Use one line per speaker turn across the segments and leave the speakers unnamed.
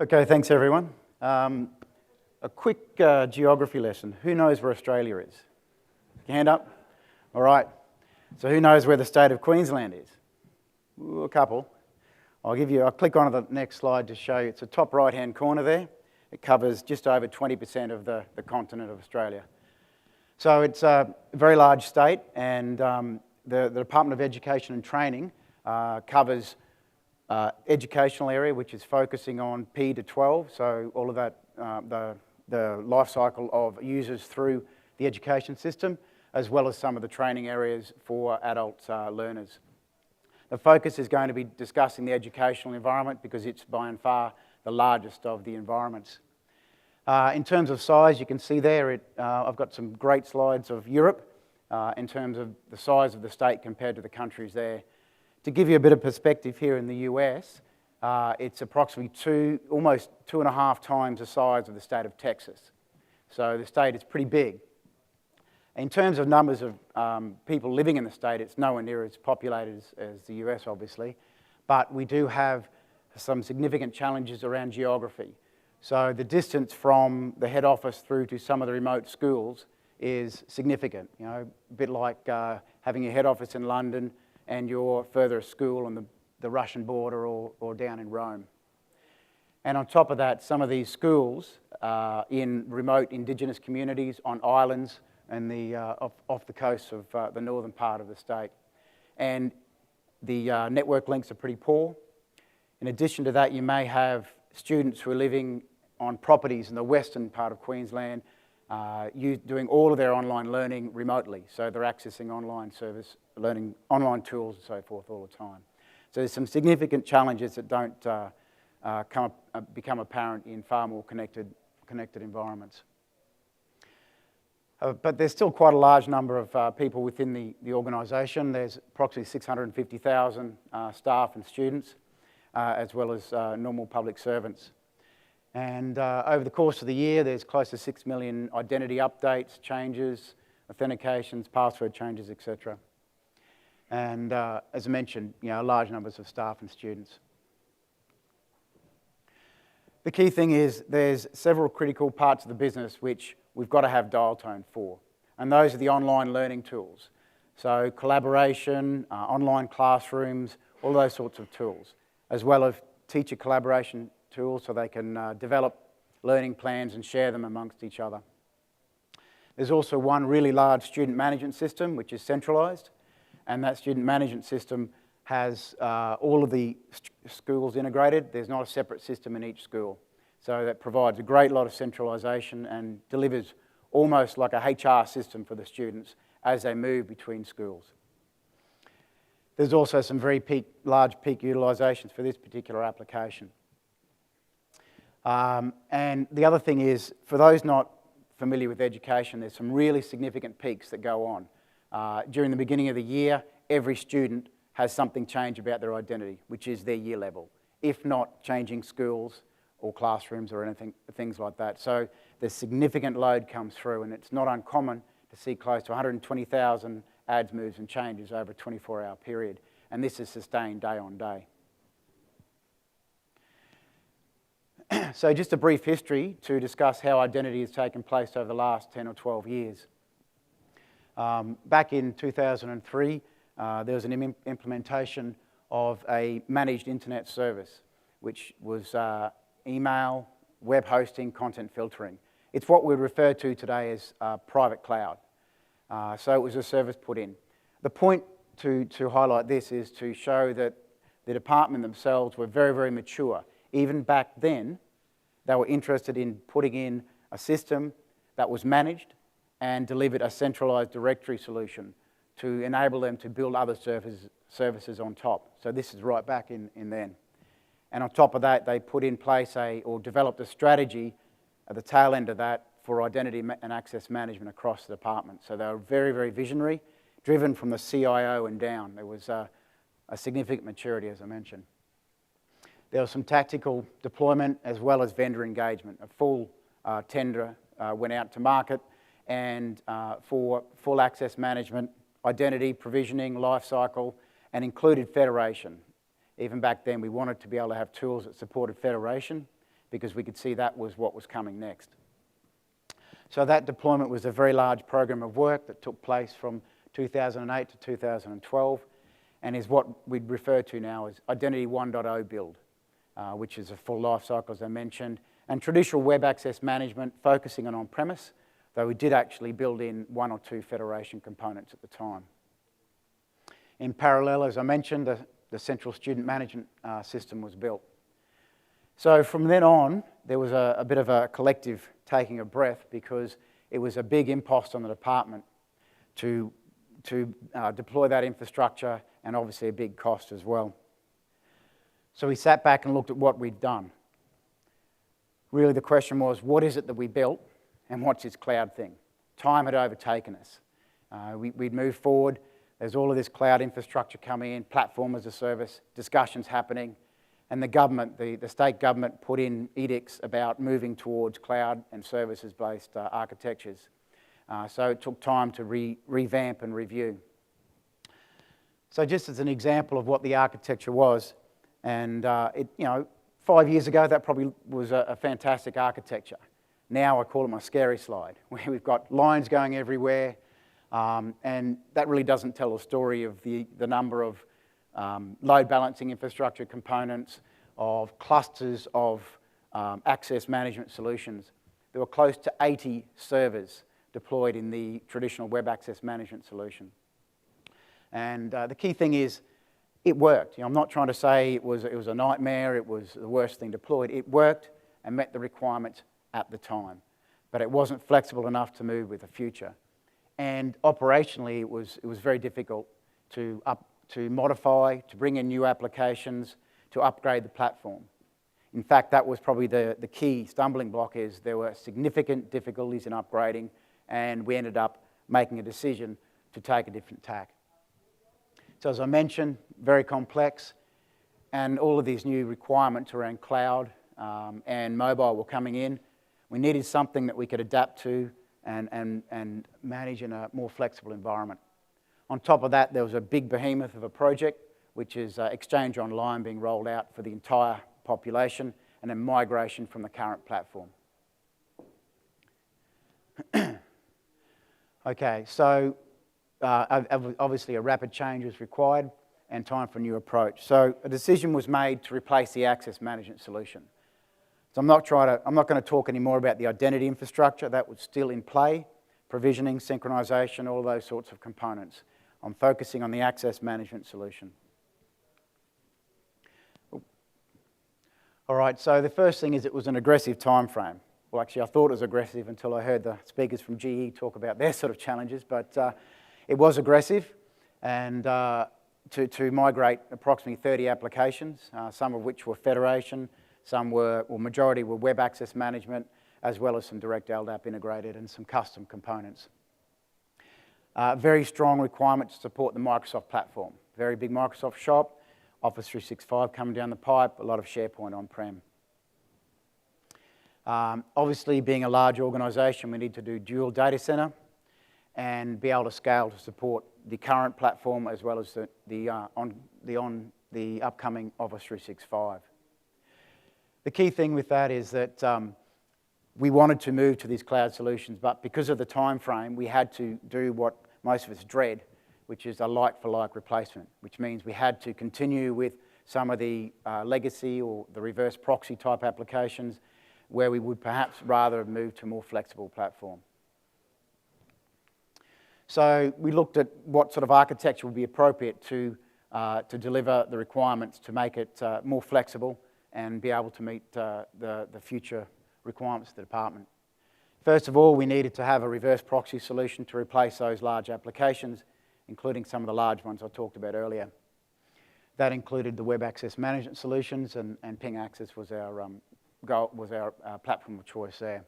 Okay, thanks everyone. A quick geography lesson. Who knows where Australia is? Hand up. All right. So who knows where the state of Queensland is? Ooh, a couple. I'll click on the next slide to show you. It's the top right-hand corner there. It covers just over 20% of the continent of Australia. So it's a very large state, and the Department of Education and Training covers educational area, which is focusing on P to 12, so all of that, the life cycle of users through the education system, as well as some of the training areas for adult learners. The focus is going to be discussing the educational environment because it's by and far the largest of the environments. In terms of size, you can see there, I've got some great slides of Europe in terms of the size of the state compared to the countries there. To give you a bit of perspective here in the US, it's approximately almost 2.5 times the size of the state of Texas. So the state is pretty big. In terms of numbers of people living in the state, it's nowhere near as populated as the US, obviously, but we do have some significant challenges around geography. So the distance from the head office through to some of the remote schools is significant. You know, a bit like having your head office in London and your further school on the Russian border or down in Rome. And on top of that, some of these schools in remote Indigenous communities on islands and off the coast of the northern part of the state. And the network links are pretty poor. In addition to that, you may have students who are living on properties in the western part of Queensland doing all of their online learning remotely. So they're accessing online service, learning online tools and so forth all the time. So there's some significant challenges that don't become apparent in far more connected environments. But there's still quite a large number of people within the organisation. There's approximately 650,000 staff and students, as well as normal public servants. And over the course of the year, there's close to 6 million identity updates, changes, authentications, password changes, etc. And as I mentioned, large numbers of staff and students. The key thing is there's several critical parts of the business which we've got to have dial tone for. And those are the online learning tools. So collaboration, online classrooms, all those sorts of tools, as well as teacher collaboration tools so they can develop learning plans and share them amongst each other. There's also one really large student management system which is centralised, and that student management system has all of the schools integrated. There's not a separate system in each school. So that provides a great lot of centralisation and delivers almost like a HR system for the students as they move between schools. There's also some very large peak utilisations for this particular application. And the other thing is, for those not familiar with education, there's some really significant peaks that go on. During the beginning of the year, every student has something change about their identity, which is their year level, if not changing schools or classrooms or anything, things like that. So the significant load comes through, and it's not uncommon to see close to 120,000 adds, moves and changes over a 24-hour period, and this is sustained day on day. So just a brief history to discuss how identity has taken place over the last 10 or 12 years. Back in 2003, there was an implementation of a managed internet service, which was email, web hosting, content filtering. It's what we refer to today as private cloud. So it was a service put in. The point to highlight this is to show that the department themselves were very, very mature. Even back then, they were interested in putting in a system that was managed and delivered a centralised directory solution to enable them to build other services on top. So this is right back in then. And on top of that, they put in place or developed a strategy at the tail end of that for identity and access management across the department. So they were very, very visionary, driven from the CIO and down. There was a significant maturity, as I mentioned. There was some tactical deployment as well as vendor engagement. A full tender went out to market, and for full access management, identity, provisioning, lifecycle, and included federation. Even back then, we wanted to be able to have tools that supported federation because we could see that was what was coming next. So that deployment was a very large program of work that took place from 2008 to 2012 and is what we'd refer to now as Identity 1.0 build, which is a full life cycle, as I mentioned, and traditional web access management focusing on on-premise, though we did actually build in 1 or 2 federation components at the time. In parallel, as I mentioned, the central student management system was built. So from then on, there was a bit of a collective taking a breath because it was a big impost on the department to deploy that infrastructure and obviously a big cost as well. So we sat back and looked at what we'd done. Really the question was, what is it that we built and what's this cloud thing? Time had overtaken us. We'd moved forward. There's all of this cloud infrastructure coming in, platform as a service, discussions happening, and the government, the state government put in edicts about moving towards cloud and services-based architectures. So it took time to revamp and review. So just as an example of what the architecture was, and 5 years ago that probably was a fantastic architecture. Now I call it my scary slide, where we've got lines going everywhere, and that really doesn't tell a story of the number of load balancing infrastructure components, of clusters of access management solutions. There were close to 80 servers deployed in the traditional web access management solution. And the key thing is, it worked. I'm not trying to say it was a nightmare, it was the worst thing deployed. It worked and met the requirements at the time, but it wasn't flexible enough to move with the future. And operationally, it was very difficult to modify, to bring in new applications, to upgrade the platform. In fact, that was probably the key stumbling block. Is there were significant difficulties in upgrading, and we ended up making a decision to take a different tack. So as I mentioned, very complex, and all of these new requirements around cloud and mobile were coming in. We needed something that we could adapt to and manage in a more flexible environment. On top of that, there was a big behemoth of a project, which is Exchange Online being rolled out for the entire population, and then migration from the current platform. Okay, so obviously a rapid change was required and time for a new approach. So a decision was made to replace the access management solution. So I'm not going to talk anymore about the identity infrastructure. That was still in play, provisioning, synchronization, all those sorts of components. I'm focusing on the access management solution. All right, so the first thing is it was an aggressive time frame. Well, actually, I thought it was aggressive until I heard the speakers from GE talk about their sort of challenges, but it was aggressive, and to migrate approximately 30 applications, some of which were federation, some were, or majority were web access management, as well as some direct LDAP integrated and some custom components. Very strong requirement to support the Microsoft platform. Very big Microsoft shop, Office 365 coming down the pipe, a lot of SharePoint on-prem. Obviously, being a large organisation, we need to do dual data centre and be able to scale to support the current platform as well as the upcoming Office 365. The key thing with that is that we wanted to move to these cloud solutions, but because of the time frame, we had to do what most of us dread, which is a like-for-like replacement, which means we had to continue with some of the legacy or the reverse proxy type applications where we would perhaps rather have moved to a more flexible platform. So we looked at what sort of architecture would be appropriate to deliver the requirements to make it more flexible and be able to meet the future requirements of the department. First of all, we needed to have a reverse proxy solution to replace those large applications, including some of the large ones I talked about earlier. That included the web access management solutions, and Ping Access was our platform of choice there.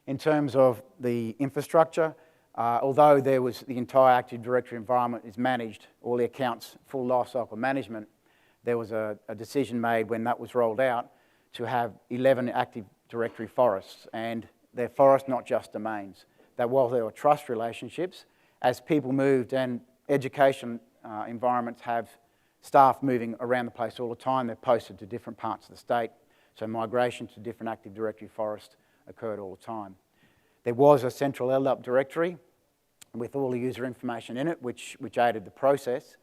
In terms of the infrastructure, although there was the entire Active Directory environment is managed, all the accounts, full lifecycle management, there was a decision made when that was rolled out to have 11 Active Directory forests, and they're forests, not just domains. That while there were trust relationships, as people moved and education environments have staff moving around the place all the time, they're posted to different parts of the state. So migration to different Active Directory forests occurred all the time. There was a central LDAP directory with all the user information in it, which aided the process.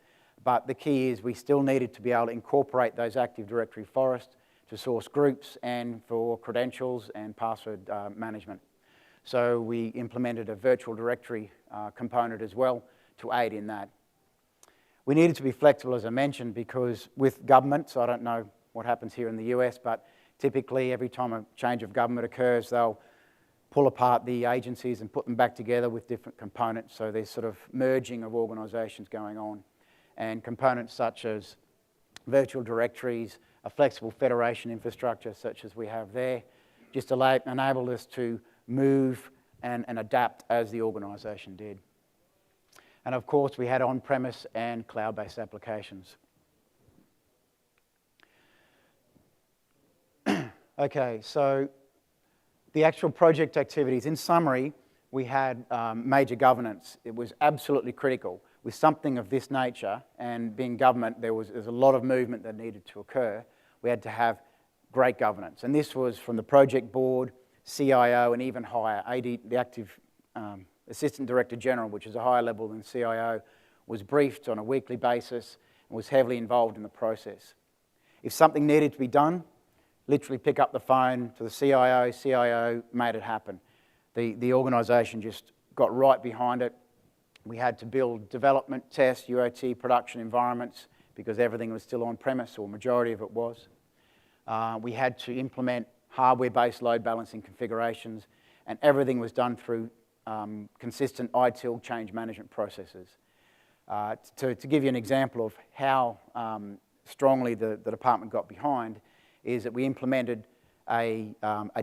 But the key is we still needed to be able to incorporate those Active Directory forests to source groups and for credentials and password management. So we implemented a virtual directory component as well to aid in that. We needed to be flexible, as I mentioned, because with government, so I don't know what happens here in the US, but typically every time a change of government occurs, they'll pull apart the agencies and put them back together with different components. So there's sort of merging of organisations going on. And components such as virtual directories, a flexible federation infrastructure such as we have there, just enabled us to move and adapt as the organisation did. And of course, we had on-premise and cloud-based applications. Okay, so the actual project activities, in summary, we had major governance. It was absolutely critical. With something of this nature, and being government, there's a lot of movement that needed to occur. We had to have great governance. And this was from the project board, CIO, and even higher. AD, the active Assistant Director General, which is a higher level than CIO, was briefed on a weekly basis and was heavily involved in the process. If something needed to be done, literally pick up the phone to the CIO made it happen. The organisation just got right behind it. We had to build development, test, UAT, production environments because everything was still on-premise, or majority of it was. We had to implement hardware-based load balancing configurations, and everything was done through consistent ITIL change management processes. To give you an example of how strongly the department got behind is that we implemented a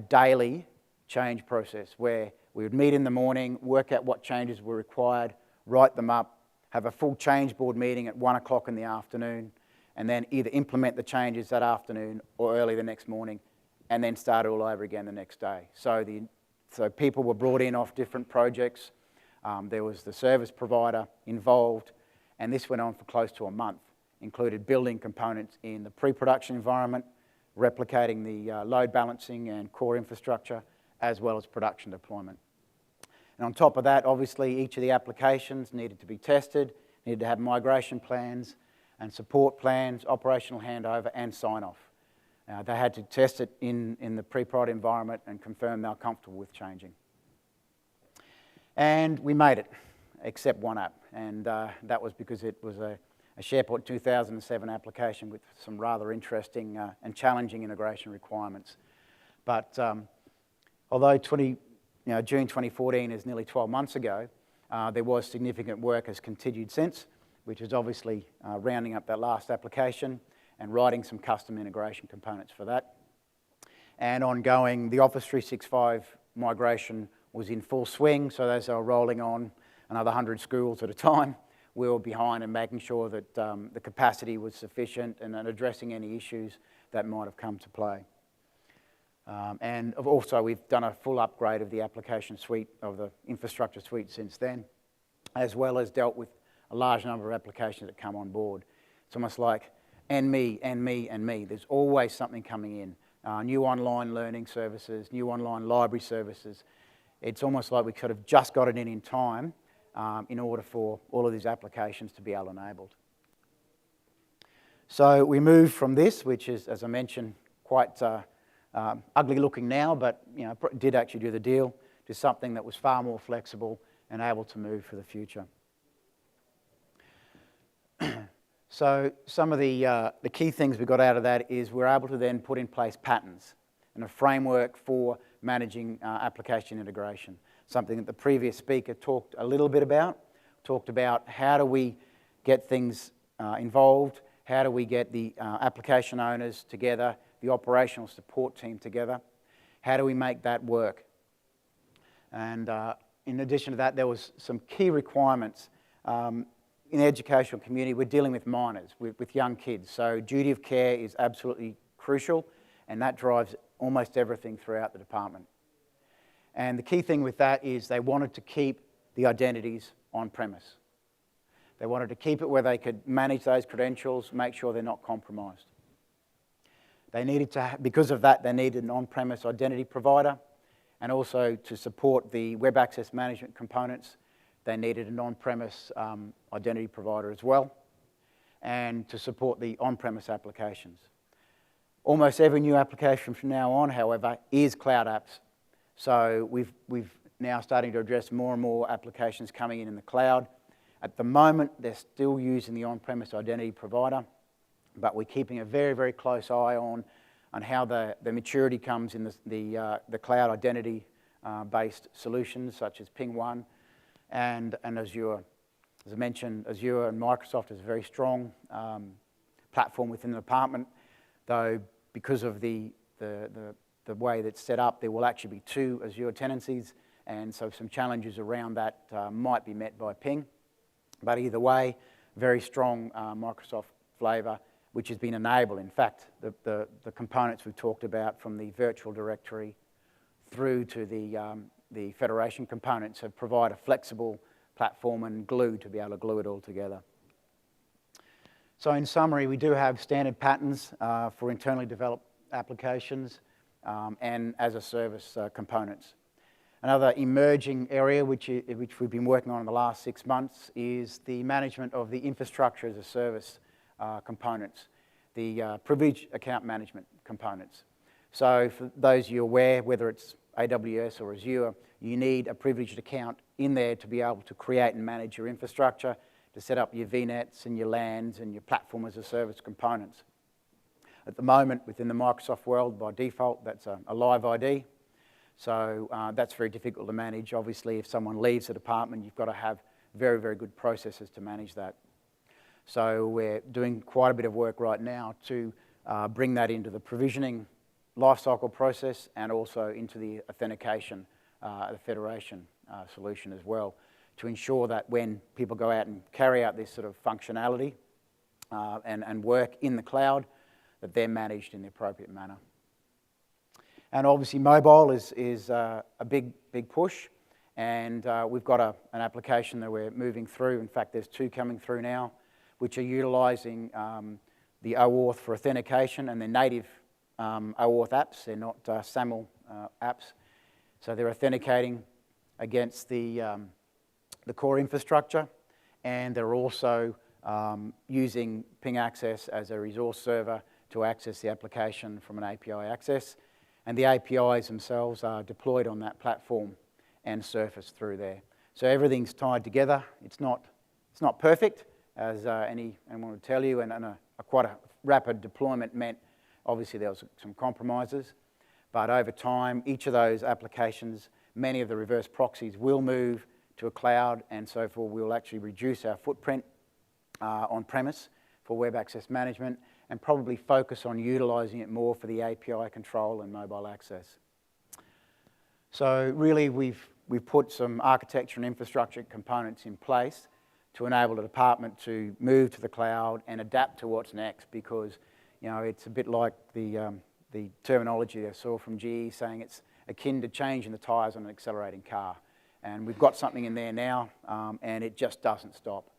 daily change process where we would meet in the morning, work out what changes were required, write them up, have a full change board meeting at 1 o'clock in the afternoon, and then either implement the changes that afternoon or early the next morning, and then start all over again the next day. So people were brought in off different projects. There was the service provider involved, and this went on for close to a month. Included building components in the pre-production environment, replicating the load balancing and core infrastructure, as well as production deployment. And on top of that, obviously, each of the applications needed to be tested, needed to have migration plans and support plans, operational handover, and sign-off. They had to test it in the pre-prod environment and confirm they were comfortable with changing. And we made it, except one app, and that was because it was a SharePoint 2007 application with some rather interesting and challenging integration requirements. But although June 2014 is nearly 12 months ago, there was significant work has continued since, which is obviously rounding up that last application and writing some custom integration components for that. And ongoing, the Office 365 migration was in full swing, so as they were rolling on another 100 schools at a time, we were behind and making sure that the capacity was sufficient and addressing any issues that might have come to play. And also, we've done a full upgrade of the application suite, of the infrastructure suite since then, as well as dealt with a large number of applications that come on board. It's almost like, and me, and me, and me. There's always something coming in. New online learning services, new online library services. It's almost like we could have just got it in time in order for all of these applications to be enabled. So we moved from this, which is, as I mentioned, quite ugly looking now, but did actually do the deal, to something that was far more flexible and able to move for the future. So some of the key things we got out of that is we're able to then put in place patterns and a framework for managing application integration, something that the previous speaker talked a little bit about, talked about how do we get things involved, how do we get the application owners together, the operational support team together, how do we make that work? And in addition to that, there was some key requirements. In the educational community, we're dealing with minors, with young kids, so duty of care is absolutely crucial, and that drives almost everything throughout the department. And the key thing with that is they wanted to keep the identities on premise. They wanted to keep it where they could manage those credentials, make sure they're not compromised. They needed to, because of that, they needed an on-premise identity provider, and also to support the web access management components, they needed an on-premise identity provider as well, and to support the on-premise applications. Almost every new application from now on, however, is cloud apps. So we've now starting to address more and more applications coming in the cloud. At the moment, they're still using the on-premise identity provider, but we're keeping a very, very close eye on how the maturity comes in the cloud identity based solutions such as Ping 1 and Azure. As I mentioned, Azure and Microsoft is a very strong platform within the department, though because of the way that's set up, there will actually be 2 Azure tenancies, and so some challenges around that might be met by Ping. But either way, very strong Microsoft flavour, which has been enabled. In fact, the components we've talked about, from the virtual directory through to the federation components, have provided a flexible platform and glue to be able to glue it all together. So in summary, we do have standard patterns for internally developed applications and as a service components. Another emerging area which we've been working on in the last 6 months is the management of the infrastructure as a service components, the privileged account management components. So for those of you aware, whether it's AWS or Azure, you need a privileged account in there to be able to create and manage your infrastructure, to set up your VNets and your LANs and your platform as a service components. At the moment, within the Microsoft world, by default, that's a live ID. So that's very difficult to manage. Obviously, if someone leaves the department, you've got to have very, very good processes to manage that. So we're doing quite a bit of work right now to bring that into the provisioning lifecycle process and also into the authentication, the federation solution as well, to ensure that when people go out and carry out this sort of functionality and work in the cloud, that they're managed in the appropriate manner. And obviously mobile is a big push, and we've got an application that we're moving through. In fact, there's 2 coming through now, which are utilising the OAuth for authentication, and they're native OAuth apps. They're not SAML apps. So they're authenticating against the core infrastructure, and they're also using Ping Access as a resource server to access the application from an API access. And the APIs themselves are deployed on that platform and surfaced through there. So everything's tied together. It's not perfect, as anyone would tell you, and quite a rapid deployment meant obviously there was some compromises. But over time, each of those applications, many of the reverse proxies will move to a cloud, and so forth. We'll actually reduce our footprint on premise for web access management, and probably focus on utilising it more for the API control and mobile access. So really, we've put some architecture and infrastructure components in place to enable the department to move to the cloud and adapt to what's next, because it's a bit like the terminology I saw from GE saying it's akin to changing the tyres on an accelerating car. And we've got something in there now, and it just doesn't stop.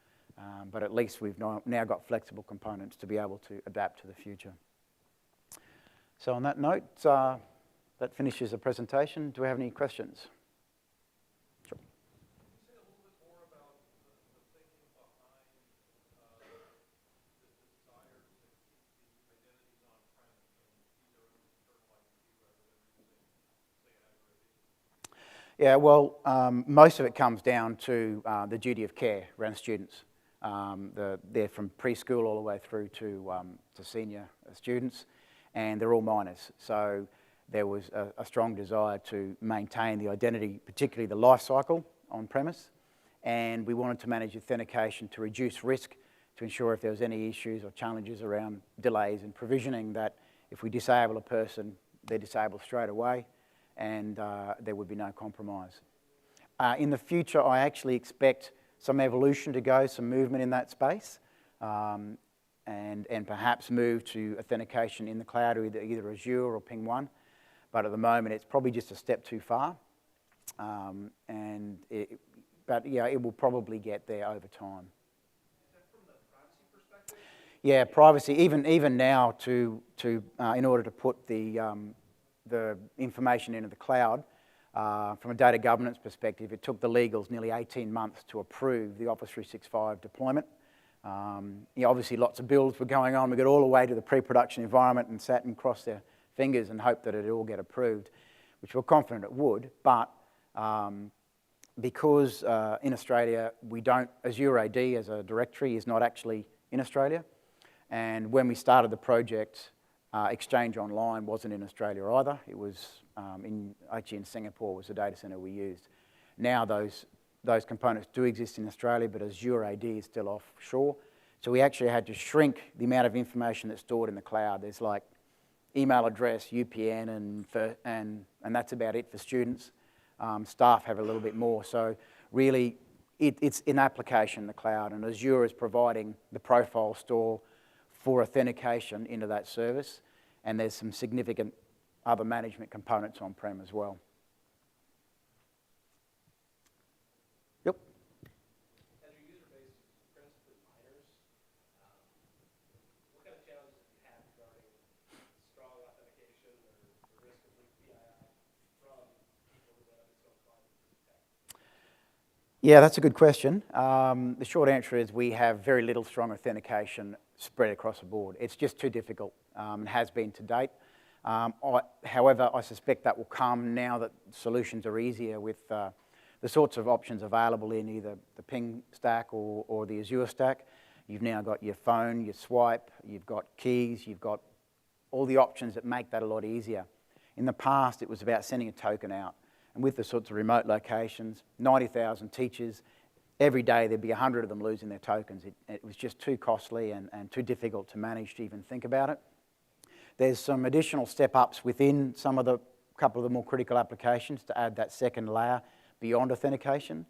But at least we've now got flexible components to be able to adapt to the future. So on that note, that finishes the presentation. Do we have any questions? Sure.
Can you say a little bit more about the thinking behind the desire to keep the identities on-prem and either an internal identity rather than using, say, Azure AD?
Yeah, well, most of it comes down to the duty of care around students. They're from preschool all the way through to senior students, and they're all minors. So there was a strong desire to maintain the identity, particularly the life cycle on premise, and we wanted to manage authentication to reduce risk, to ensure if there was any issues or challenges around delays in provisioning, that if we disable a person, they're disabled straight away, and there would be no compromise. In the future, I actually expect some evolution to go, some movement in that space, and perhaps move to authentication in the cloud, or either Azure or Ping 1. But at the moment, it's probably just a step too far. But yeah, it will probably get there over time.
Is that from the privacy perspective?
Yeah, privacy. Even now, in order to put the information into the cloud, from a data governance perspective, it took the legals nearly 18 months to approve the Office 365 deployment. Obviously, lots of builds were going on. We got all the way to the pre-production environment and sat and crossed their fingers and hoped that it'd all get approved, which we're confident it would. But because in Australia, we don't, Azure AD as a directory is not actually in Australia. And when we started the project, Exchange Online wasn't in Australia either. It was actually in Singapore was the data center we used. Now those components do exist in Australia, but Azure AD is still offshore. So we actually had to shrink the amount of information that's stored in the cloud. There's like email address, UPN, and that's about it for students. Staff have a little bit more. So really, it's an application in the cloud, and Azure is providing the profile store for authentication into that service, and there's some significant other management components on-prem as well. Yep.
As your user base is principally minors, what kind of challenges do you have regarding strong authentication or the risk of leak PII from people who don't have its own client to detect?
Yeah, that's a good question. The short answer is we have very little strong authentication spread across the board. It's just too difficult and has been to date. However, I suspect that will come now that solutions are easier with the sorts of options available in either the Ping stack or the Azure stack. You've now got your phone, your swipe, you've got keys, you've got all the options that make that a lot easier. In the past, it was about sending a token out. And with the sorts of remote locations, 90,000 teachers, every day there'd be 100 of them losing their tokens. It was just too costly and too difficult to manage to even think about it. There's some additional step-ups within couple of the more critical applications to add that second layer beyond authentication.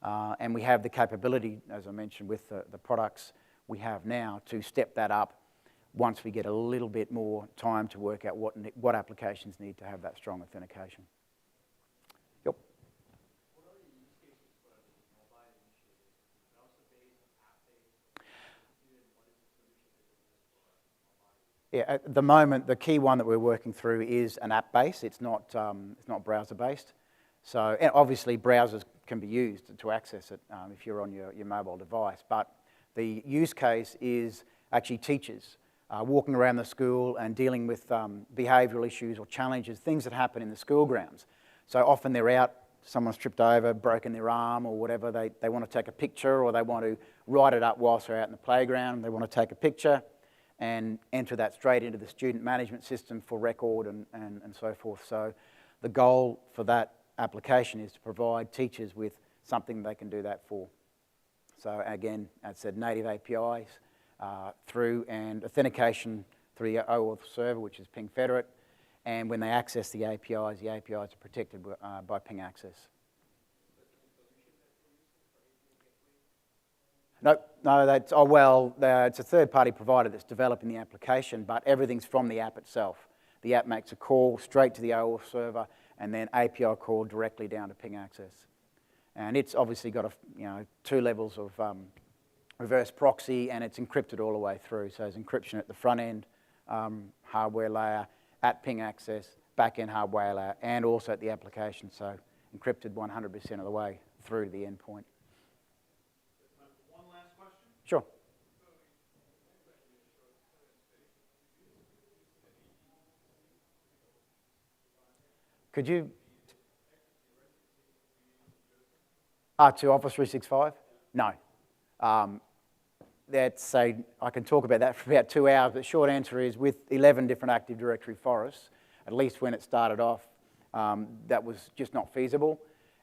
And we have the capability, as I mentioned, with the products we have now to step that up once we get a little bit more time to work out what applications need to have that strong authentication. Yep.
What are the use cases for the mobile initiative? Is it also based on app-based? And what is the solution that you use for mobile?
Yeah, at the moment, the key one that we're working through is an app-based. It's not browser-based. So obviously, browsers can be used to access it if you're on your mobile device. But the use case is actually teachers walking around the school and dealing with behavioural issues or challenges, things that happen in the school grounds. So often they're out, someone's tripped over, broken their arm or whatever. They want to take a picture, or they want to write it up whilst they're out in the playground. They want to take a picture and enter that straight into the student management system for record and so forth. So the goal for that application is to provide teachers with something they can do that for. So again, as I said, native APIs through and authentication through the OAuth server, which is Ping Federate. And when they access the APIs are protected by Ping Access. No, it's a third-party provider that's developing the application, but everything's from the app itself. The app makes a call straight to the OAuth server, and then API call directly down to Ping Access. And it's obviously got 2 levels of reverse proxy, and it's encrypted all the way through. So there's encryption at the front end hardware layer, at Ping Access, back-end hardware layer, and also at the application. So encrypted 100% of the way through to the endpoint.
One last question.
Sure. Could you? To Office 365? No. I can talk about that for about 2 hours, but the short answer is with 11 different Active Directory forests, at least when it started off, that was just not feasible.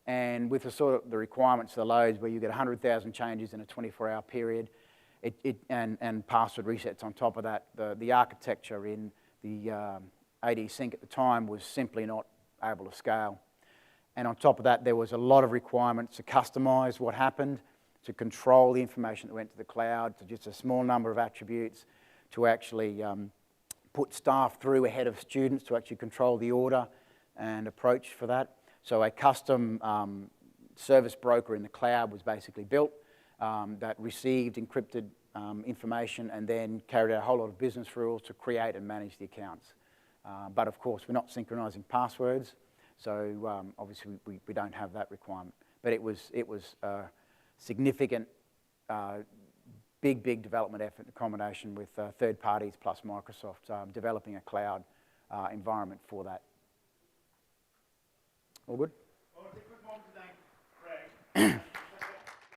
And with the requirements of the loads where you get 100,000 changes in a 24-hour period, and password resets on top of that, the architecture in the AD Sync at the time was simply not able to scale. And on top of that, there was a lot of requirements to customize what happened, to control the information that went to the cloud, to just a small number of attributes, to actually put staff through ahead of students, to actually control the order and approach for that. So a custom service broker in the cloud was basically built that received encrypted information and then carried out a whole lot of business rules to create and manage the accounts. But of course, we're not synchronizing passwords, so obviously we don't have that requirement. But it was a significant, big development effort in combination with third parties plus Microsoft, developing a cloud environment for that. All good?
Well, it's a quick moment to thank Greg.